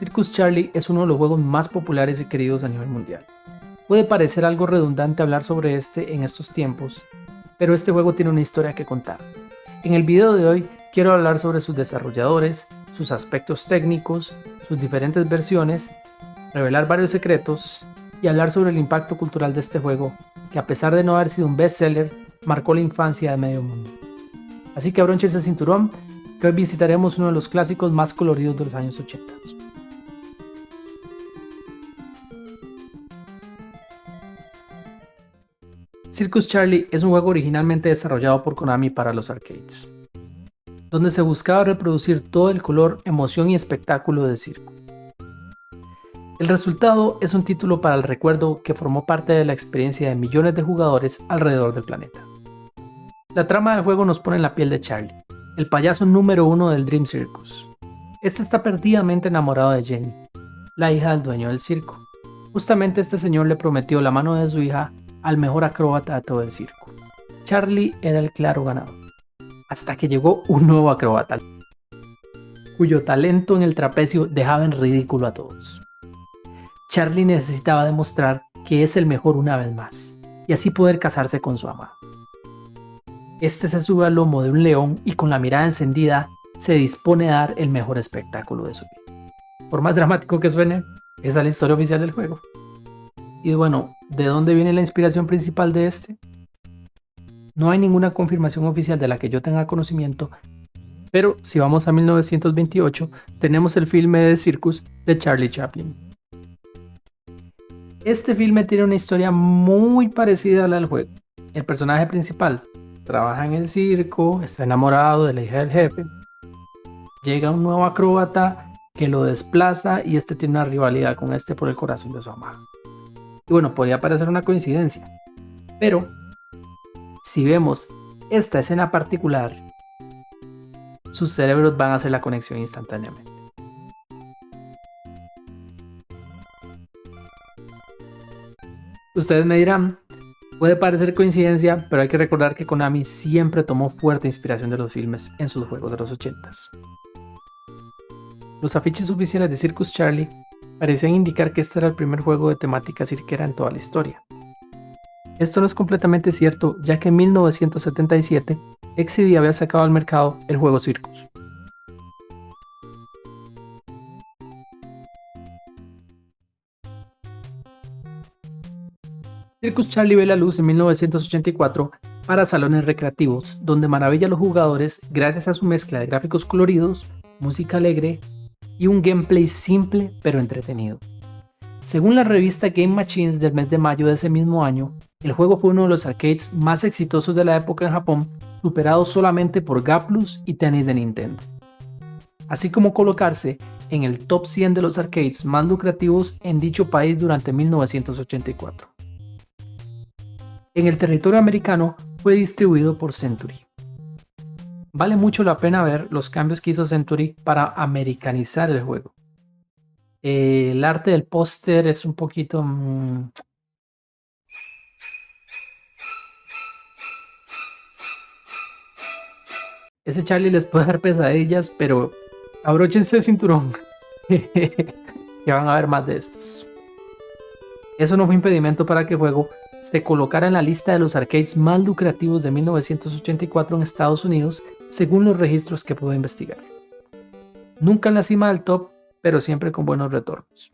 Circus Charlie es uno de los juegos más populares y queridos a nivel mundial. Puede parecer algo redundante hablar sobre este en estos tiempos, pero este juego tiene una historia que contar. En el video de hoy quiero hablar sobre sus desarrolladores, sus aspectos técnicos, sus diferentes versiones, revelar varios secretos y hablar sobre el impacto cultural de este juego, que a pesar de no haber sido un bestseller, marcó la infancia de medio mundo. Así que abróchense el cinturón, que hoy visitaremos uno de los clásicos más coloridos de los años 80. Circus Charlie es un juego originalmente desarrollado por Konami para los arcades, donde se buscaba reproducir todo el color, emoción y espectáculo del circo. El resultado es un título para el recuerdo que formó parte de la experiencia de millones de jugadores alrededor del planeta. La trama del juego nos pone en la piel de Charlie, el payaso número uno del Dream Circus. Este está perdidamente enamorado de Jenny, la hija del dueño del circo. Justamente este señor le prometió la mano de su hija al mejor acróbata de todo el circo. Charlie era el claro ganador, hasta que llegó un nuevo acróbata, cuyo talento en el trapecio dejaba en ridículo a todos. Charlie necesitaba demostrar que es el mejor una vez más, y así poder casarse con su amada. Este se sube al lomo de un león y con la mirada encendida se dispone a dar el mejor espectáculo de su vida. Por más dramático que suene, esa es la historia oficial del juego. Y bueno, ¿de dónde viene la inspiración principal de este? No hay ninguna confirmación oficial de la que yo tenga conocimiento, pero si vamos a 1928, tenemos el filme de Circus de Charlie Chaplin. Este filme tiene una historia muy parecida a la del juego. El personaje principal trabaja en el circo, está enamorado de la hija del jefe, llega un nuevo acróbata que lo desplaza y este tiene una rivalidad con este por el corazón de su amada. Y bueno, podría parecer una coincidencia, pero si vemos esta escena particular, sus cerebros van a hacer la conexión instantáneamente. Ustedes me dirán, puede parecer coincidencia, pero hay que recordar que Konami siempre tomó fuerte inspiración de los filmes en sus juegos de los 80s. Los afiches oficiales de Circus Charlie parecían indicar que este era el primer juego de temática cirquera en toda la historia. Esto no es completamente cierto, ya que en 1977 XD había sacado al mercado el juego Circus. Circus Charlie ve la luz en 1984 para salones recreativos, donde maravilla a los jugadores gracias a su mezcla de gráficos coloridos, música alegre y un gameplay simple pero entretenido. Según la revista Game Machines del mes de mayo de ese mismo año, el juego fue uno de los arcades más exitosos de la época en Japón, superado solamente por Gaplus y Tennis de Nintendo, así como colocarse en el top 100 de los arcades más lucrativos en dicho país durante 1984. En el territorio americano fue distribuido por Century. Vale mucho la pena ver los cambios que hizo Century para americanizar el juego. El arte del póster es un poquito... Ese Charlie les puede dar pesadillas, pero abróchense el cinturón. Ya van a ver más de estos. Eso no fue impedimento para que el juego se colocara en la lista de los arcades más lucrativos de 1984 en Estados Unidos, según los registros que pude investigar. Nunca en la cima del top, pero siempre con buenos retornos.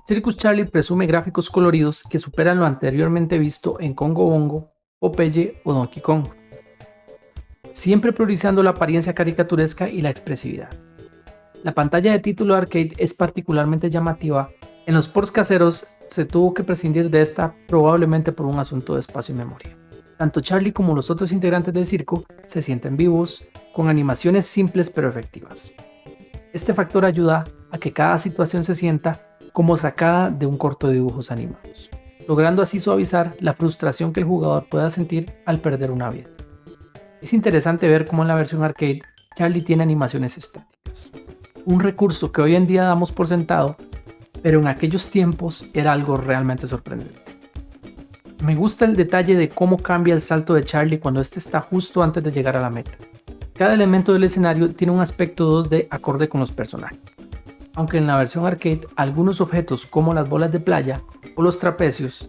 Circus Charlie presume gráficos coloridos que superan lo anteriormente visto en Congo Bongo, Popeye o Donkey Kong, siempre priorizando la apariencia caricaturesca y la expresividad. La pantalla de título arcade es particularmente llamativa. En los ports caseros se tuvo que prescindir de esta, probablemente por un asunto de espacio y memoria. Tanto Charlie como los otros integrantes del circo se sienten vivos, con animaciones simples pero efectivas. Este factor ayuda a que cada situación se sienta como sacada de un corto de dibujos animados, logrando así suavizar la frustración que el jugador pueda sentir al perder una vida. Es interesante ver cómo en la versión arcade Charlie tiene animaciones estáticas, un recurso que hoy en día damos por sentado, pero en aquellos tiempos era algo realmente sorprendente. Me gusta el detalle de cómo cambia el salto de Charlie cuando este está justo antes de llegar a la meta. Cada elemento del escenario tiene un aspecto 2D acorde con los personajes, aunque en la versión arcade algunos objetos como las bolas de playa o los trapecios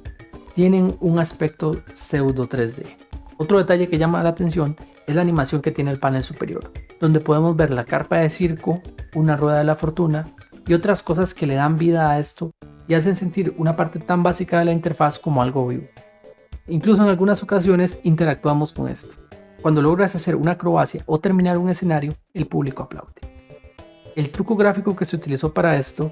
tienen un aspecto pseudo 3D. Otro detalle que llama la atención es la animación que tiene el panel superior, donde podemos ver la carpa de circo, una rueda de la fortuna y otras cosas que le dan vida a esto y hacen sentir una parte tan básica de la interfaz como algo vivo. Incluso en algunas ocasiones interactuamos con esto. Cuando logras hacer una acrobacia o terminar un escenario, el público aplaude. El truco gráfico que se utilizó para esto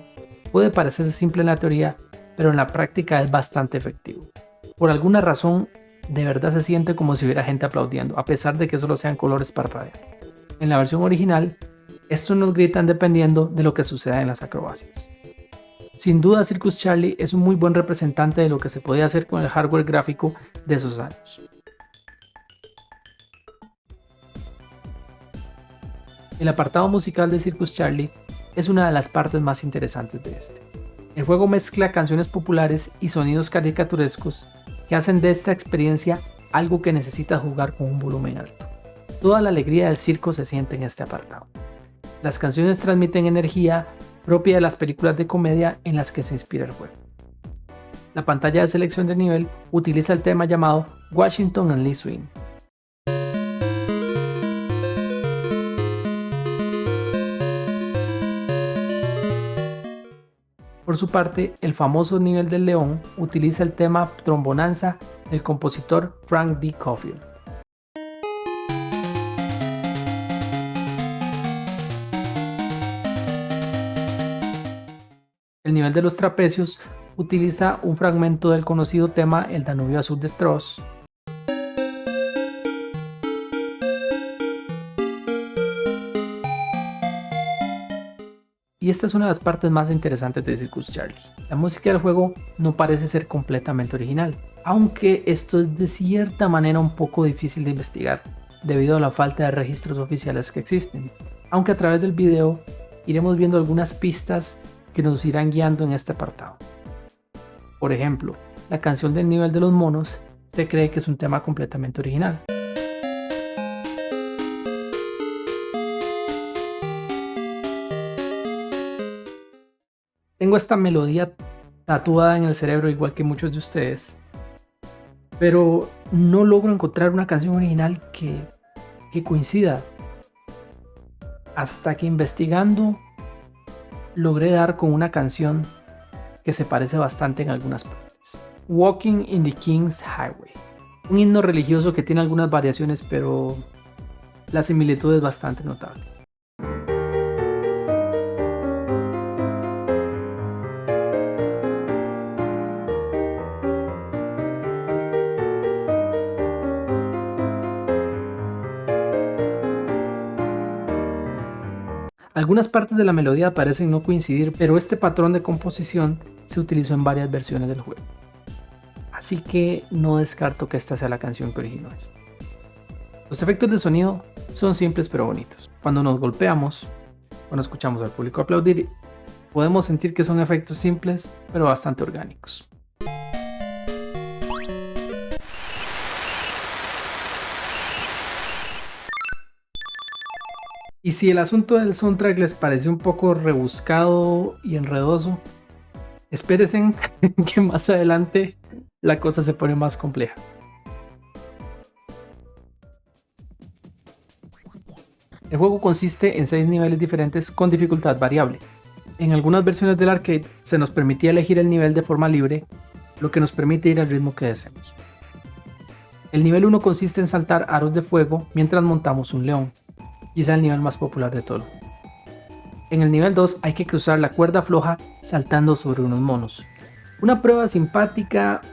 puede parecer simple en la teoría, pero en la práctica es bastante efectivo. Por alguna razón, de verdad se siente como si hubiera gente aplaudiendo, a pesar de que solo sean colores parpadeantes. En la versión original, estos nos gritan dependiendo de lo que suceda en las acrobacias. Sin duda, Circus Charlie es un muy buen representante de lo que se podía hacer con el hardware gráfico de esos años. El apartado musical de Circus Charlie es una de las partes más interesantes de este. El juego mezcla canciones populares y sonidos caricaturescos que hacen de esta experiencia algo que necesita jugar con un volumen alto. Toda la alegría del circo se siente en este apartado. Las canciones transmiten energía propia de las películas de comedia en las que se inspira el juego. La pantalla de selección de nivel utiliza el tema llamado Washington and Lee Swing. Por su parte, el famoso nivel del león utiliza el tema Trombonanza del compositor Frank D. Caufield. El nivel de los trapecios utiliza un fragmento del conocido tema El Danubio Azul de Strauss. Y esta es una de las partes más interesantes de Circus Charlie. La música del juego no parece ser completamente original, aunque esto es de cierta manera un poco difícil de investigar debido a la falta de registros oficiales que existen, aunque a través del video iremos viendo algunas pistas que nos irán guiando en este apartado. Por ejemplo, la canción del nivel de los monos se cree que es un tema completamente original. Tengo esta melodía tatuada en el cerebro igual que muchos de ustedes, pero no logro encontrar una canción original que coincida. Hasta que investigando logré dar con una canción que se parece bastante en algunas partes. Walking in the King's Highway, un himno religioso que tiene algunas variaciones, pero la similitud es bastante notable. Algunas partes de la melodía parecen no coincidir, pero este patrón de composición se utilizó en varias versiones del juego. Así que no descarto que esta sea la canción que originó esto. Los efectos de sonido son simples pero bonitos. Cuando nos golpeamos, cuando escuchamos al público aplaudir, podemos sentir que son efectos simples pero bastante orgánicos. Y si el asunto del soundtrack les pareció un poco rebuscado y enredoso, espérense que más adelante la cosa se pone más compleja. El juego consiste en 6 niveles diferentes con dificultad variable. En algunas versiones del arcade se nos permitía elegir el nivel de forma libre, lo que nos permite ir al ritmo que deseemos. El nivel 1 consiste en saltar aros de fuego mientras montamos un león. Quizá el nivel más popular de todo. En el nivel 2 hay que cruzar la cuerda floja saltando sobre unos monos. Una prueba simpática,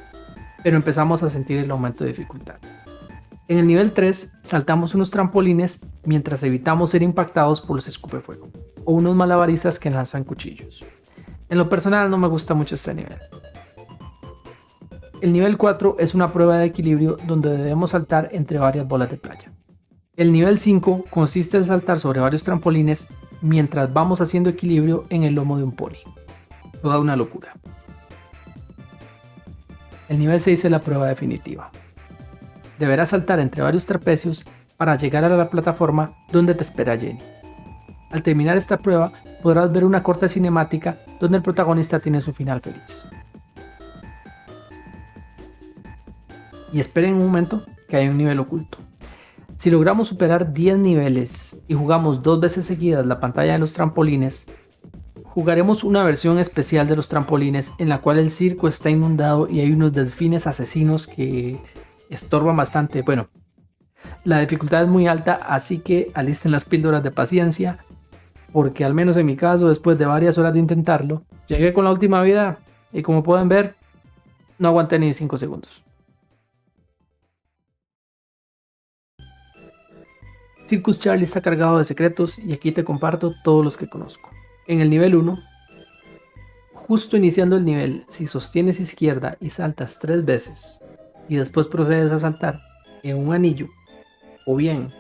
pero empezamos a sentir el aumento de dificultad. En el nivel 3 saltamos unos trampolines mientras evitamos ser impactados por los escupefuego o unos malabaristas que lanzan cuchillos. En lo personal no me gusta mucho este nivel. El nivel 4 es una prueba de equilibrio donde debemos saltar entre varias bolas de playa. El nivel 5 consiste en saltar sobre varios trampolines mientras vamos haciendo equilibrio en el lomo de un pony. Toda una locura. El nivel 6 es la prueba definitiva. Deberás saltar entre varios trapecios para llegar a la plataforma donde te espera Jenny. Al terminar esta prueba podrás ver una corta cinemática donde el protagonista tiene su final feliz. Y esperen un momento que hay un nivel oculto. Si logramos superar 10 niveles y jugamos 2 veces seguidas la pantalla de los trampolines, jugaremos una versión especial de los trampolines en la cual el circo está inundado y hay unos delfines asesinos que estorban bastante. Bueno, la dificultad es muy alta, así que alisten las píldoras de paciencia, porque al menos en mi caso, después de varias horas de intentarlo, llegué con la última vida y como pueden ver, no aguanté ni 5 segundos. Circus Charlie está cargado de secretos y aquí te comparto todos los que conozco. En el nivel 1, justo iniciando el nivel, si sostienes izquierda y saltas 3 veces y después procedes a saltar en un anillo, o bien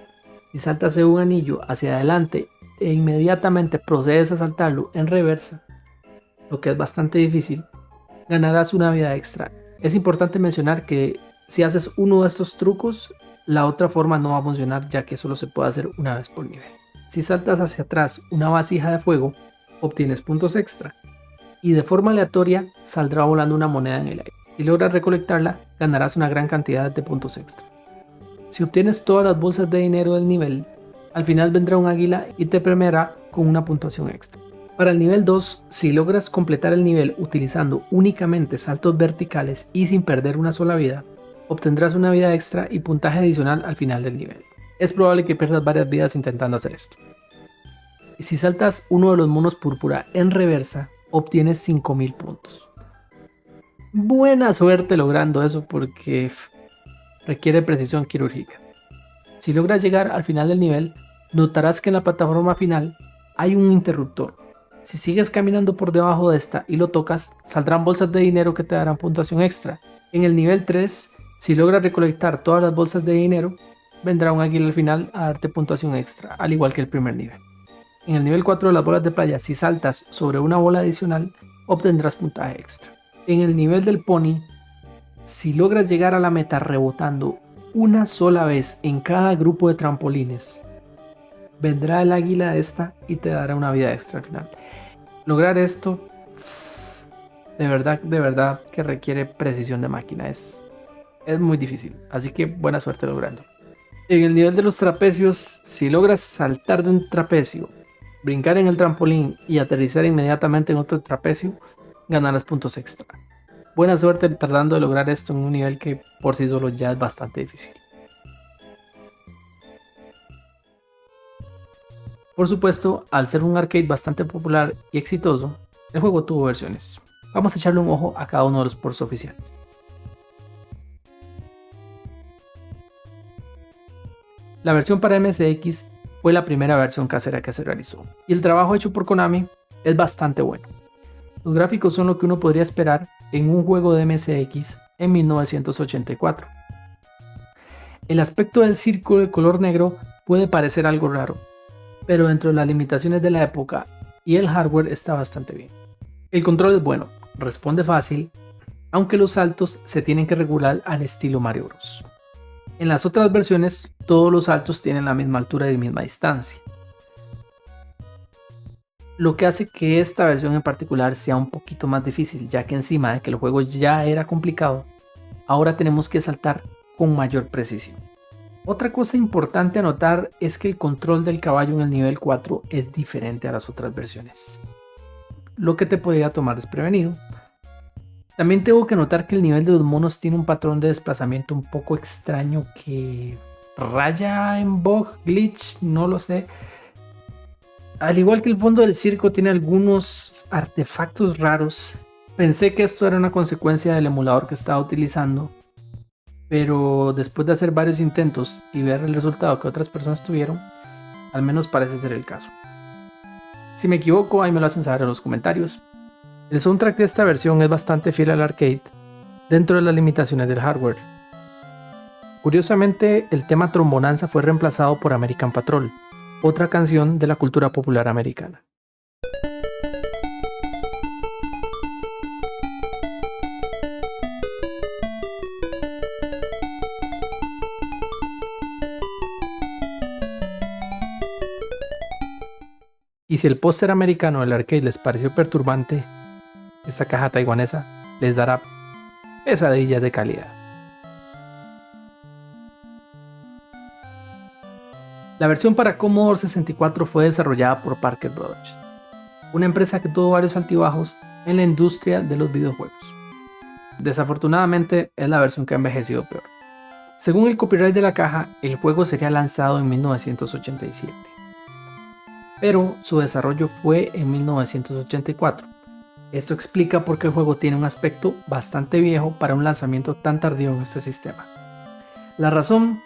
si saltas en un anillo hacia adelante e inmediatamente procedes a saltarlo en reversa, lo que es bastante difícil, ganarás una vida extra. Es importante mencionar que si haces uno de estos trucos, la otra forma no va a funcionar, ya que solo se puede hacer una vez por nivel. Si saltas hacia atrás una vasija de fuego, obtienes puntos extra y de forma aleatoria saldrá volando una moneda en el aire. Si logras recolectarla, ganarás una gran cantidad de puntos extra. Si obtienes todas las bolsas de dinero del nivel, al final vendrá un águila y te premiará con una puntuación extra. Para el nivel 2, si logras completar el nivel utilizando únicamente saltos verticales y sin perder una sola vida, obtendrás una vida extra y puntaje adicional al final del nivel. Es probable que pierdas varias vidas intentando hacer esto. Y si saltas uno de los monos púrpura en reversa, obtienes 5000 puntos. Buena suerte logrando eso porque requiere precisión quirúrgica. Si logras llegar al final del nivel, notarás que en la plataforma final hay un interruptor. Si sigues caminando por debajo de esta y lo tocas, saldrán bolsas de dinero que te darán puntuación extra. En el nivel 3, si logras recolectar todas las bolsas de dinero, vendrá un águila al final a darte puntuación extra, al igual que el primer nivel. En el nivel 4 de las bolas de playa, si saltas sobre una bola adicional, obtendrás puntaje extra. En el nivel del pony, si logras llegar a la meta rebotando una sola vez en cada grupo de trampolines, vendrá el águila esta y te dará una vida extra al final. Lograr esto, de verdad que requiere precisión de máquina. Es muy difícil, así que buena suerte logrando. En el nivel de los trapecios, si logras saltar de un trapecio, brincar en el trampolín y aterrizar inmediatamente en otro trapecio, ganarás puntos extra. Buena suerte tratando de lograr esto en un nivel que por sí solo ya es bastante difícil. Por supuesto, al ser un arcade bastante popular y exitoso, el juego tuvo versiones. Vamos a echarle un ojo a cada uno de los ports oficiales. La versión para MSX fue la primera versión casera que se realizó, y el trabajo hecho por Konami es bastante bueno. Los gráficos son lo que uno podría esperar en un juego de MSX en 1984. El aspecto del circo de color negro puede parecer algo raro, pero dentro de las limitaciones de la época y el hardware está bastante bien. El control es bueno, responde fácil, aunque los saltos se tienen que regular al estilo Mario Bros. En las otras versiones, todos los saltos tienen la misma altura y misma distancia, lo que hace que esta versión en particular sea un poquito más difícil, ya que encima de que el juego ya era complicado, ahora tenemos que saltar con mayor precisión. Otra cosa importante a notar es que el control del caballo en el nivel 4 es diferente a las otras versiones, lo que te podría tomar desprevenido. También tengo que notar que el nivel de los monos tiene un patrón de desplazamiento un poco extraño que raya en bug, glitch, no lo sé. Al igual que el fondo del circo tiene algunos artefactos raros. Pensé que esto era una consecuencia del emulador que estaba utilizando, pero después de hacer varios intentos y ver el resultado que otras personas tuvieron, al menos parece ser el caso. Si me equivoco, ahí me lo hacen saber en los comentarios. El soundtrack de esta versión es bastante fiel al arcade, dentro de las limitaciones del hardware. Curiosamente, el tema Trombonanza fue reemplazado por American Patrol, otra canción de la cultura popular americana. Y si el póster americano del arcade les pareció perturbante, esta caja taiwanesa les dará pesadillas de calidad. La versión para Commodore 64 fue desarrollada por Parker Brothers, una empresa que tuvo varios altibajos en la industria de los videojuegos. Desafortunadamente es la versión que ha envejecido peor. Según el copyright de la caja, el juego sería lanzado en 1987, pero su desarrollo fue en 1984. Esto explica por qué el juego tiene un aspecto bastante viejo para un lanzamiento tan tardío en este sistema. La razón: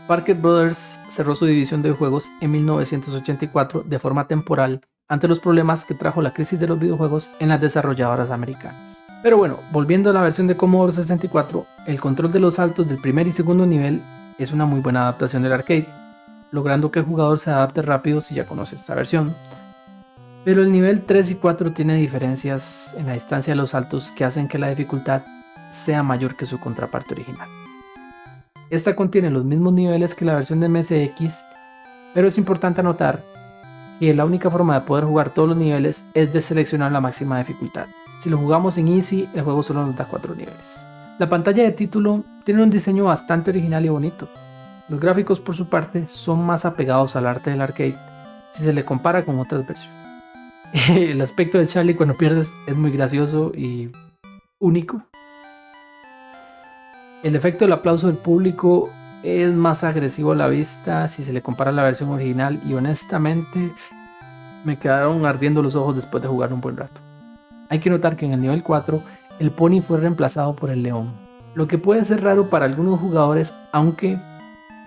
Parker Brothers cerró su división de juegos en 1984 de forma temporal ante los problemas que trajo la crisis de los videojuegos en las desarrolladoras americanas. Pero bueno, volviendo a la versión de Commodore 64, el control de los saltos del primer y segundo nivel es una muy buena adaptación del arcade, logrando que el jugador se adapte rápido si ya conoce esta versión. Pero el nivel 3 y 4 tiene diferencias en la distancia de los saltos que hacen que la dificultad sea mayor que su contraparte original. Esta contiene los mismos niveles que la versión de MSX, pero es importante anotar que la única forma de poder jugar todos los niveles es de seleccionar la máxima dificultad. Si lo jugamos en Easy, el juego solo nos da 4 niveles. La pantalla de título tiene un diseño bastante original y bonito. Los gráficos, por su parte, son más apegados al arte del arcade si se le compara con otras versiones. El aspecto de Charlie cuando pierdes es muy gracioso y único. El efecto del aplauso del público es más agresivo a la vista si se le compara a la versión original, y honestamente me quedaron ardiendo los ojos después de jugar un buen rato. Hay que notar que en el nivel 4 el pony fue reemplazado por el león, lo que puede ser raro para algunos jugadores, aunque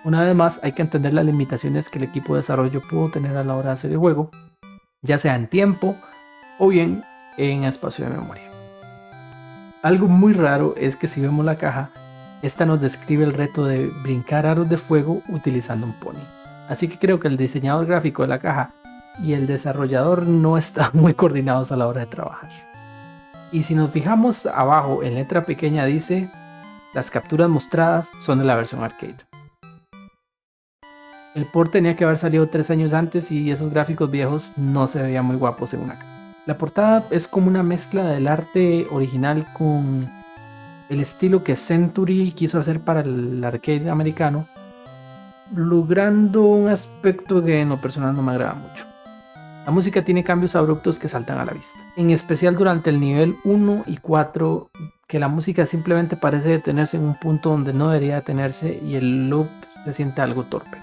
una vez más hay que entender las limitaciones que el equipo de desarrollo pudo tener a la hora de hacer el juego, ya sea en tiempo o bien en espacio de memoria. Algo muy raro es que si vemos la caja, esta nos describe el reto de brincar aros de fuego utilizando un pony. Así que creo que el diseñador gráfico de la caja y el desarrollador no están muy coordinados a la hora de trabajar. Y si nos fijamos abajo en letra pequeña dice: las capturas mostradas son de la versión arcade. El port tenía que haber salido 3 años antes y esos gráficos viejos no se veían muy guapos en una caja. La portada es como una mezcla del arte original con el estilo que Century quiso hacer para el arcade americano, logrando un aspecto que en lo personal no me agrada mucho. La música tiene cambios abruptos que saltan a la vista, en especial durante el nivel 1 y 4, que la música simplemente parece detenerse en un punto donde no debería detenerse y el loop se siente algo torpe.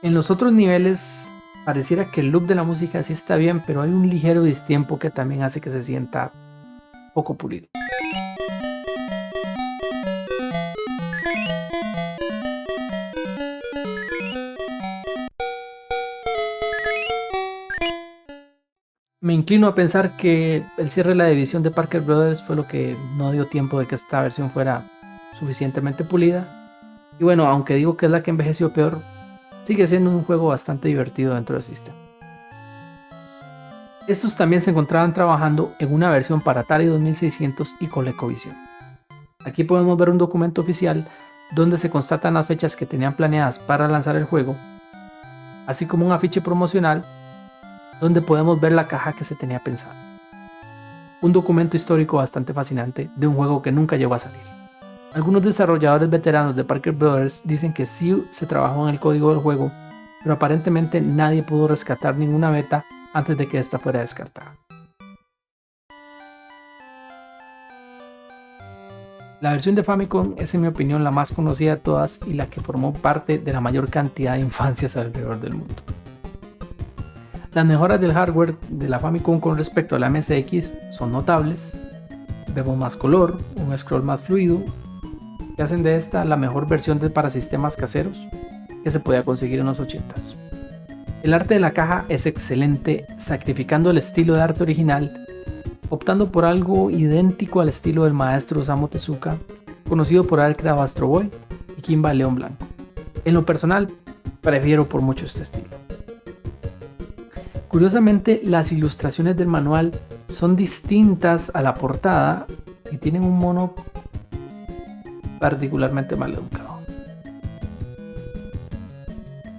En los otros niveles pareciera que el loop de la música sí está bien, pero hay un ligero distiempo que también hace que se sienta poco pulido. Me inclino a pensar que el cierre de la división de Parker Brothers fue lo que no dio tiempo de que esta versión fuera suficientemente pulida. Y bueno, aunque digo que es la que envejeció peor, sigue siendo un juego bastante divertido dentro del sistema. Estos también se encontraban trabajando en una versión para Atari 2600 y ColecoVision. Aquí podemos ver un documento oficial donde se constatan las fechas que tenían planeadas para lanzar el juego, así como un afiche promocional donde podemos ver la caja que se tenía pensada. Un documento histórico bastante fascinante de un juego que nunca llegó a salir. Algunos desarrolladores veteranos de Parker Brothers dicen que sí se trabajó en el código del juego, pero aparentemente nadie pudo rescatar ninguna beta antes de que esta fuera descartada. La versión de Famicom es, en mi opinión, la más conocida de todas y la que formó parte de la mayor cantidad de infancias alrededor del mundo. Las mejoras del hardware de la Famicom con respecto a la MSX son notables. Vemos más color, un scroll más fluido, que hacen de esta la mejor versión para sistemas caseros que se podía conseguir en los 80s. El arte de la caja es excelente, sacrificando el estilo de arte original, optando por algo idéntico al estilo del maestro Osamu Tezuka, conocido por haber creado Astro Boy y Kimba León Blanco. En lo personal, prefiero por mucho este estilo. Curiosamente, las ilustraciones del manual son distintas a la portada y tienen un mono particularmente mal educado.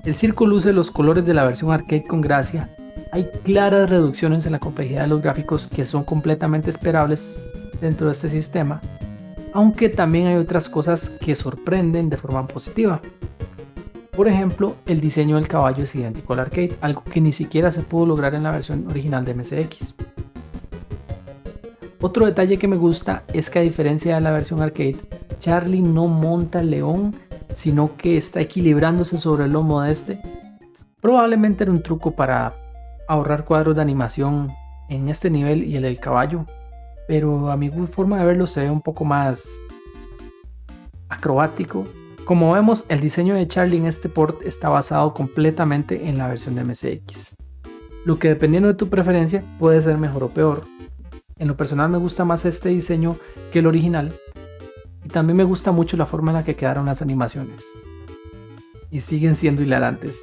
El circo luce los colores de la versión arcade con gracia, Hay claras reducciones en la complejidad de los gráficos que son completamente esperables dentro de este sistema, aunque también hay otras cosas que sorprenden de forma positiva. Por ejemplo, el diseño del caballo es idéntico al arcade, algo que ni siquiera se pudo lograr en la versión original de MSX. Otro detalle que me gusta es que, a diferencia de la versión arcade, Charlie no monta al león, sino que está equilibrándose sobre el lomo de este. Probablemente era un truco para ahorrar cuadros de animación en este nivel y el del caballo, pero a mi forma de verlo se ve un poco más acrobático. Como vemos, el diseño de Charlie en este port está basado completamente en la versión de MSX, lo que, dependiendo de tu preferencia, puede ser mejor o peor. En lo personal me gusta más este diseño que el original, y también me gusta mucho la forma en la que quedaron las animaciones, y siguen siendo hilarantes.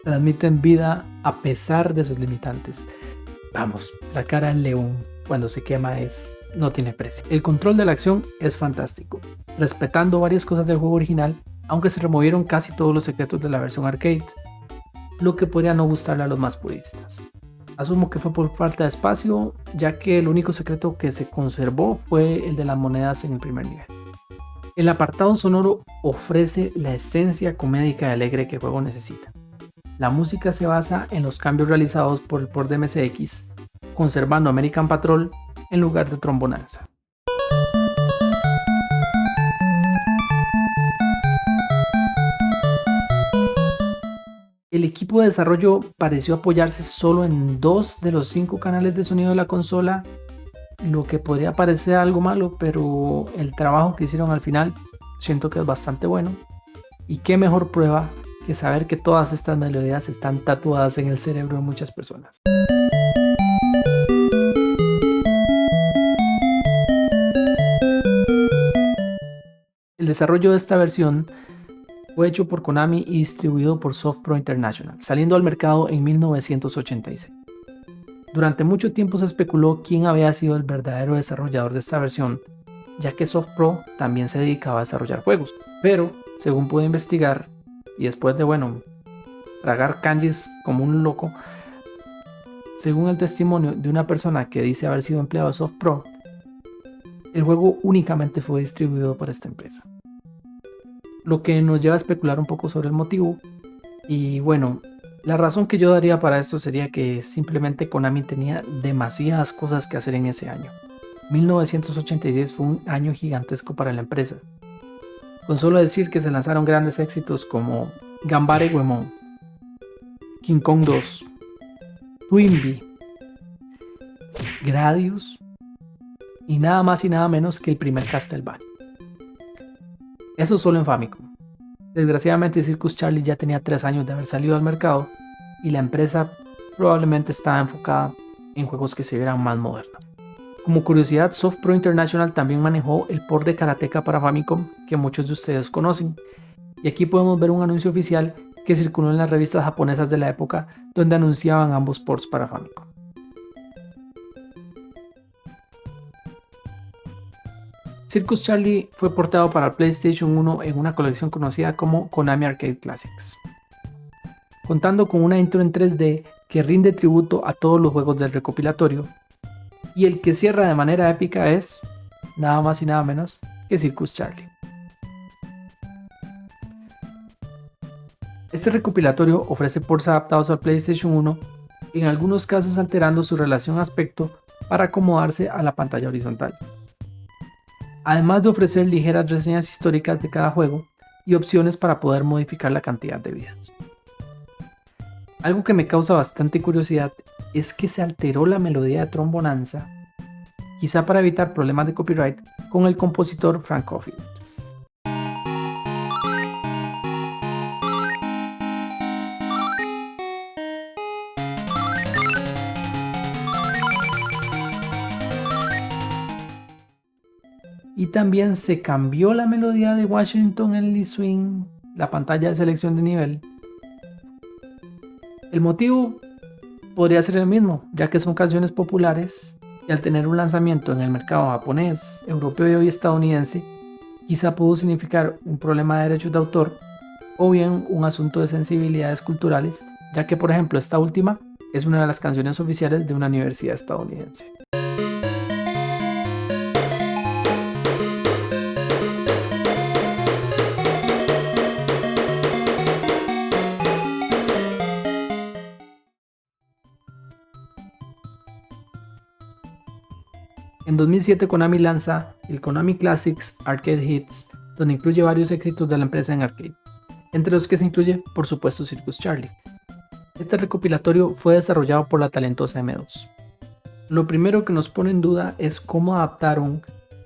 Transmiten vida a pesar de sus limitantes. Vamos, la cara del león cuando se quema no tiene precio. El control de la acción es fantástico, respetando varias cosas del juego original, aunque se removieron casi todos los secretos de la versión arcade, lo que podría no gustarle a los más puristas. Asumo que fue por falta de espacio, ya que el único secreto que se conservó fue el de las monedas en el primer nivel. El apartado sonoro ofrece la esencia comédica y alegre que el juego necesita. La música se basa en los cambios realizados por el port de MSX, conservando American Patrol en lugar de Trombonanza. El equipo de desarrollo pareció apoyarse solo en 2 de los 5 canales de sonido de la consola, lo que podría parecer algo malo, pero el trabajo que hicieron al final siento que es bastante bueno. Y qué mejor prueba que saber que todas estas melodías están tatuadas en el cerebro de muchas personas. El desarrollo de esta versión fue hecho por Konami y distribuido por SoftPro International, saliendo al mercado en 1986. Durante mucho tiempo se especuló quién había sido el verdadero desarrollador de esta versión, ya que SoftPro también se dedicaba a desarrollar juegos, pero según pude investigar, y después de tragar kanjis como un loco, según el testimonio de una persona que dice haber sido empleado de SoftPro, el juego únicamente fue distribuido por esta empresa. Lo que nos lleva a especular un poco sobre el motivo, y bueno, la razón que yo daría para esto sería que simplemente Konami tenía demasiadas cosas que hacer en ese año. 1986 fue un año gigantesco para la empresa. Con solo decir que se lanzaron grandes éxitos como Gambare Goemon, King Kong 2, Twinbee, Gradius y nada más y nada menos que el primer Castlevania. Eso solo en Famicom. Desgraciadamente Circus Charlie ya tenía 3 años de haber salido al mercado y la empresa probablemente estaba enfocada en juegos que se vieran más modernos. Como curiosidad, SoftPro International también manejó el port de Karateka para Famicom, que muchos de ustedes conocen. Y aquí podemos ver un anuncio oficial que circuló en las revistas japonesas de la época, donde anunciaban ambos ports para Famicom. Circus Charlie fue portado para PlayStation 1 en una colección conocida como Konami Arcade Classics, contando con una intro en 3D que rinde tributo a todos los juegos del recopilatorio, y el que cierra de manera épica es nada más y nada menos que Circus Charlie. Este recopilatorio ofrece ports adaptados al PlayStation 1, en algunos casos alterando su relación aspecto para acomodarse a la pantalla horizontal, además de ofrecer ligeras reseñas históricas de cada juego y opciones para poder modificar la cantidad de vidas. Algo que me causa bastante curiosidad es que se alteró la melodía de Trombonanza, quizá para evitar problemas de copyright, con el compositor Frank Coffield. Y también se cambió la melodía de Washington en Lee Swing, la pantalla de selección de nivel. El motivo podría ser el mismo, ya que son canciones populares y al tener un lanzamiento en el mercado japonés, europeo y estadounidense, quizá pudo significar un problema de derechos de autor o bien un asunto de sensibilidades culturales, ya que por ejemplo esta última es una de las canciones oficiales de una universidad estadounidense. En 2007 Konami lanza el Konami Classics Arcade Hits, donde incluye varios éxitos de la empresa en arcade, entre los que se incluye, por supuesto, Circus Charlie. Este recopilatorio fue desarrollado por la talentosa M2. Lo primero que nos pone en duda es cómo adaptaron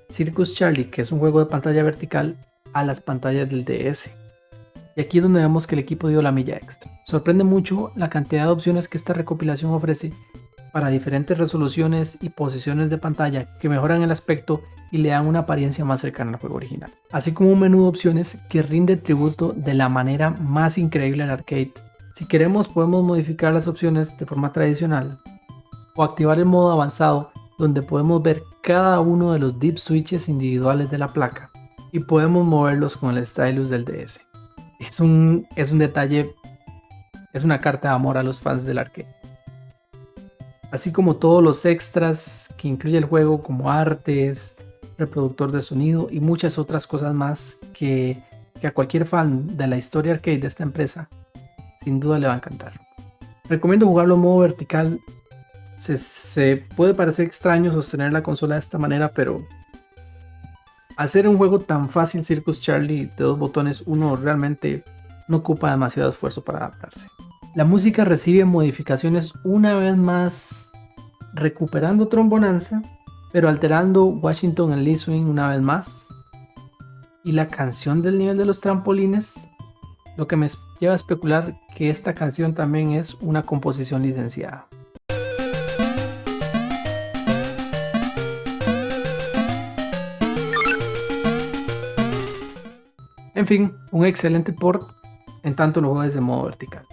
Circus Charlie, que es un juego de pantalla vertical, a las pantallas del DS. Y aquí es donde vemos que el equipo dio la milla extra. Sorprende mucho la cantidad de opciones que esta recopilación ofrece para diferentes resoluciones y posiciones de pantalla que mejoran el aspecto y le dan una apariencia más cercana al juego original, así como un menú de opciones que rinde tributo de la manera más increíble al arcade. Si queremos podemos modificar las opciones de forma tradicional o activar el modo avanzado, donde podemos ver cada uno de los dip switches individuales de la placa y podemos moverlos con el stylus del DS. Es un detalle, es una carta de amor a los fans del arcade. Así como todos los extras que incluye el juego, como artes, reproductor de sonido y muchas otras cosas más que a cualquier fan de la historia arcade de esta empresa sin duda le va a encantar. Recomiendo jugarlo en modo vertical. Se puede parecer extraño sostener la consola de esta manera, pero hacer un juego tan fácil Circus Charlie de 2 botones, uno realmente no ocupa demasiado esfuerzo para adaptarse. La música recibe modificaciones una vez más, recuperando Trombonanza, pero alterando Washington and Lee Swing una vez más. Y la canción del nivel de los trampolines, lo que me lleva a especular que esta canción también es una composición licenciada. En fin, un excelente port en tanto lo juegues de modo vertical.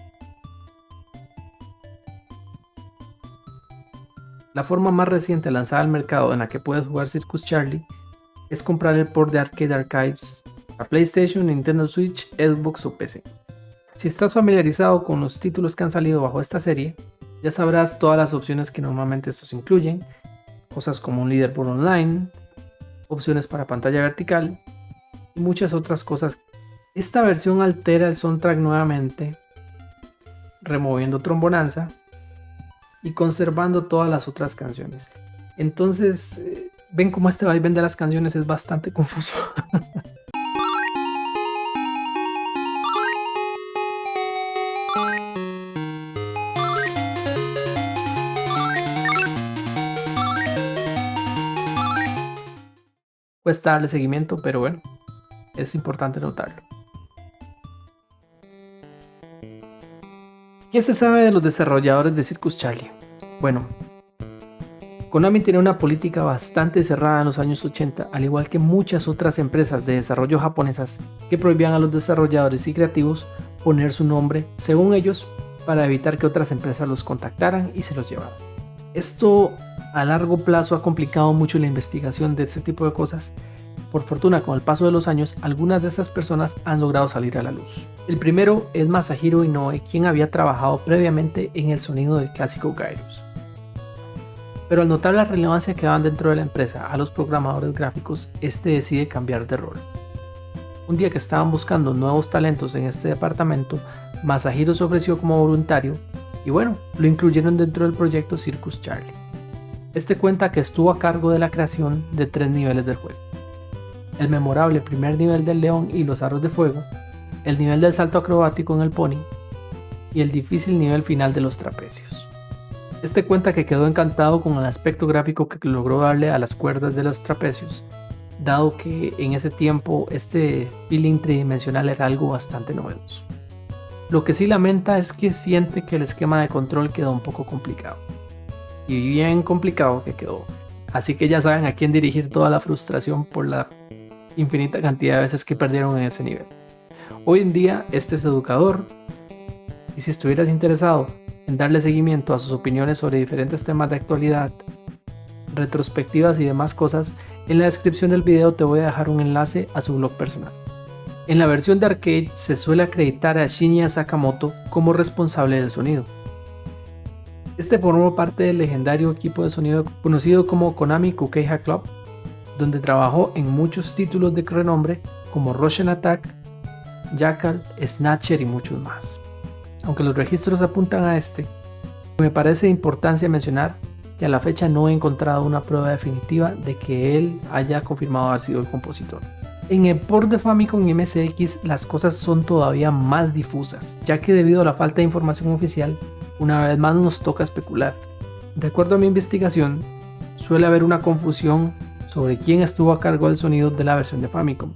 La forma más reciente lanzada al mercado en la que puedes jugar Circus Charlie es comprar el port de Arcade Archives a PlayStation, Nintendo Switch, Xbox o PC. Si estás familiarizado con los títulos que han salido bajo esta serie, ya sabrás todas las opciones que normalmente estos incluyen, cosas como un leaderboard online, opciones para pantalla vertical y muchas otras cosas. Esta versión altera el soundtrack nuevamente, removiendo Trombonanza y conservando todas las otras canciones. Entonces, ven cómo este vaivén de las canciones es bastante confuso. Cuesta darle seguimiento, pero bueno, es importante notarlo. ¿Qué se sabe de los desarrolladores de Circus Charlie? Bueno, Konami tenía una política bastante cerrada en los años 80, al igual que muchas otras empresas de desarrollo japonesas que prohibían a los desarrolladores y creativos poner su nombre, según ellos, para evitar que otras empresas los contactaran y se los llevaran. Esto a largo plazo ha complicado mucho la investigación de este tipo de cosas. Por fortuna, con el paso de los años, algunas de esas personas han logrado salir a la luz. El primero es Masahiro Inoue, quien había trabajado previamente en el sonido del clásico Gyruss. Pero al notar la relevancia que daban dentro de la empresa a los programadores gráficos, este decide cambiar de rol. Un día que estaban buscando nuevos talentos en este departamento, Masahiro se ofreció como voluntario y bueno, lo incluyeron dentro del proyecto Circus Charlie. Este cuenta que estuvo a cargo de la creación de 3 niveles del juego: el memorable primer nivel del león y los aros de fuego, el nivel del salto acrobático en el pony y el difícil nivel final de los trapecios. Este cuenta que quedó encantado con el aspecto gráfico que logró darle a las cuerdas de los trapecios, dado que en ese tiempo este feeling tridimensional era algo bastante novedoso. Lo que sí lamenta es que siente que el esquema de control quedó un poco complicado. Y bien complicado que quedó. Así que ya saben a quién dirigir toda la frustración por la infinita cantidad de veces que perdieron en ese nivel. Hoy en día este es educador, y si estuvieras interesado en darle seguimiento a sus opiniones sobre diferentes temas de actualidad, retrospectivas y demás cosas, en la descripción del video te voy a dejar un enlace a su blog personal. En la versión de arcade se suele acreditar a Shinya Sakamoto como responsable del sonido. Este formó parte del legendario equipo de sonido conocido como Konami Kukeiha Club, donde trabajó en muchos títulos de renombre como Rush'n Attack, Jackal, Snatcher y muchos más. Aunque los registros apuntan a este, me parece de importancia mencionar que a la fecha no he encontrado una prueba definitiva de que él haya confirmado haber sido el compositor. En el port de Famicom y MSX las cosas son todavía más difusas, ya que debido a la falta de información oficial, una vez más nos toca especular. De acuerdo a mi investigación, suele haber una confusión sobre quién estuvo a cargo del sonido de la versión de Famicom.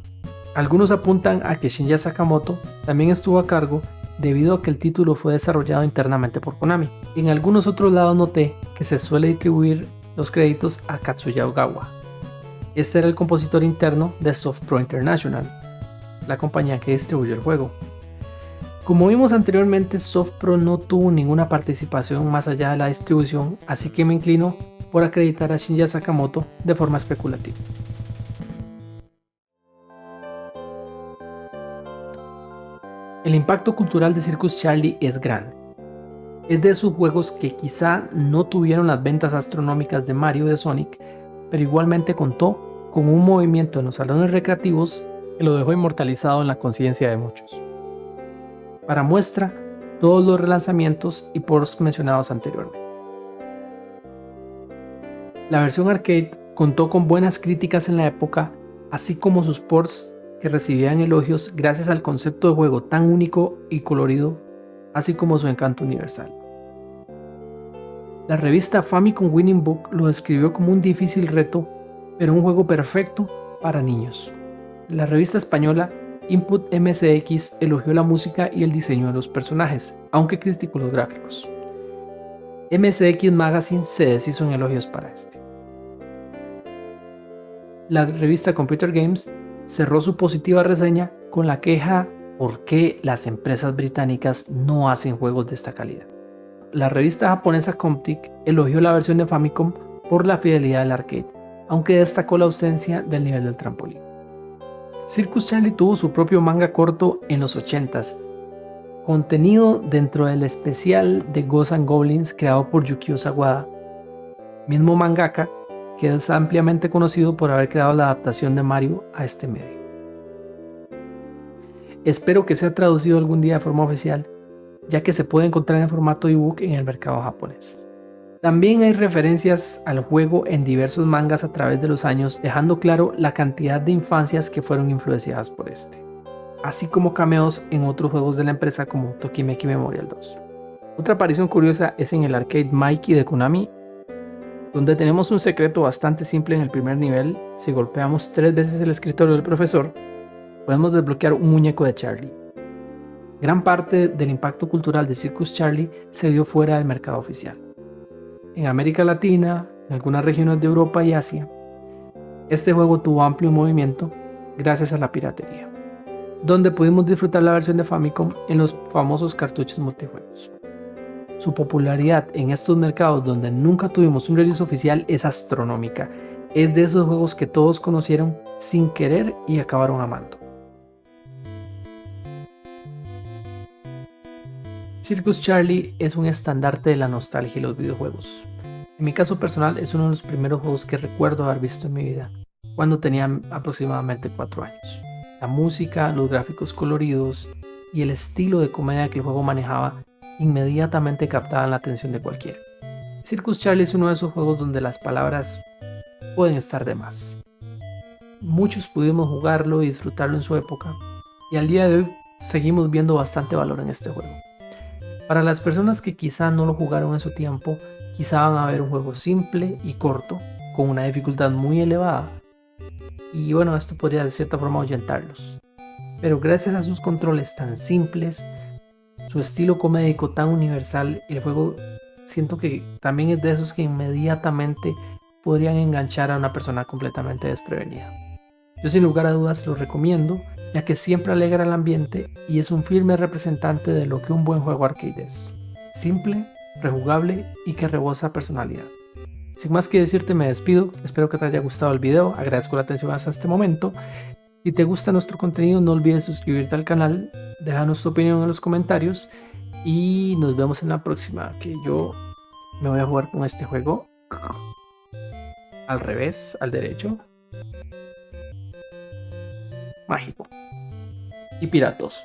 Algunos apuntan a que Shinya Sakamoto también estuvo a cargo debido a que el título fue desarrollado internamente por Konami. En algunos otros lados noté que se suele distribuir los créditos a Katsuya Ogawa. Este era el compositor interno de SoftPro International, la compañía que distribuyó el juego. Como vimos anteriormente, SoftPro no tuvo ninguna participación más allá de la distribución, así que me inclino por acreditar a Shinya Sakamoto de forma especulativa. El impacto cultural de Circus Charlie es grande. Es de esos juegos que quizá no tuvieron las ventas astronómicas de Mario o de Sonic, pero igualmente contó con un movimiento en los salones recreativos que lo dejó inmortalizado en la conciencia de muchos. Para muestra, todos los relanzamientos y ports mencionados anteriormente. La versión arcade contó con buenas críticas en la época, así como sus ports que recibían elogios gracias al concepto de juego tan único y colorido, así como su encanto universal. La revista Famicom Winning Book lo describió como un difícil reto, pero un juego perfecto para niños. La revista española Input MSX elogió la música y el diseño de los personajes, aunque criticó los gráficos. MSX Magazine se deshizo en elogios para este. La revista Computer Games cerró su positiva reseña con la queja ¿por qué las empresas británicas no hacen juegos de esta calidad? La revista japonesa Comptic elogió la versión de Famicom por la fidelidad del arcade, aunque destacó la ausencia del nivel del trampolín. Circus Charlie tuvo su propio manga corto en los 80s, contenido dentro del especial de Ghosts and Goblins creado por Yukio Sawada, mismo mangaka que es ampliamente conocido por haber creado la adaptación de Mario a este medio. Espero que sea traducido algún día de forma oficial, ya que se puede encontrar en formato ebook en el mercado japonés. También hay referencias al juego en diversos mangas a través de los años, dejando claro la cantidad de infancias que fueron influenciadas por este, así como cameos en otros juegos de la empresa como Tokimeki Memorial 2. Otra aparición curiosa es en el arcade Mikey de Konami, donde tenemos un secreto bastante simple en el primer nivel. Si golpeamos 3 veces el escritorio del profesor, podemos desbloquear un muñeco de Charlie. Gran parte del impacto cultural de Circus Charlie se dio fuera del mercado oficial. En América Latina, en algunas regiones de Europa y Asia, este juego tuvo amplio movimiento gracias a la piratería, donde pudimos disfrutar la versión de Famicom en los famosos cartuchos multijuegos. Su popularidad en estos mercados donde nunca tuvimos un release oficial es astronómica. Es de esos juegos que todos conocieron sin querer y acabaron amando. Circus Charlie es un estandarte de la nostalgia y los videojuegos. En mi caso personal es uno de los primeros juegos que recuerdo haber visto en mi vida, cuando tenía aproximadamente 4 años. La música, los gráficos coloridos y el estilo de comedia que el juego manejaba inmediatamente captaban la atención de cualquiera. Circus Charlie es uno de esos juegos donde las palabras pueden estar de más. Muchos pudimos jugarlo y disfrutarlo en su época, y al día de hoy seguimos viendo bastante valor en este juego. Para las personas que quizá no lo jugaron en su tiempo, quizá van a ver un juego simple y corto, con una dificultad muy elevada, y bueno, esto podría de cierta forma ahuyentarlos. Pero gracias a sus controles tan simples, su estilo comédico tan universal, el juego siento que también es de esos que inmediatamente podrían enganchar a una persona completamente desprevenida. Yo sin lugar a dudas lo recomiendo, ya que siempre alegra el ambiente y es un firme representante de lo que un buen juego arcade es. Simple, rejugable y que rebosa personalidad. Sin más que decirte, me despido. Espero que te haya gustado el video, agradezco la atención hasta este momento. Si te gusta nuestro contenido, no olvides suscribirte al canal, déjanos tu opinión en los comentarios y nos vemos en la próxima, que yo Me voy a jugar con este juego al revés, al derecho. Mágico. Y piratos.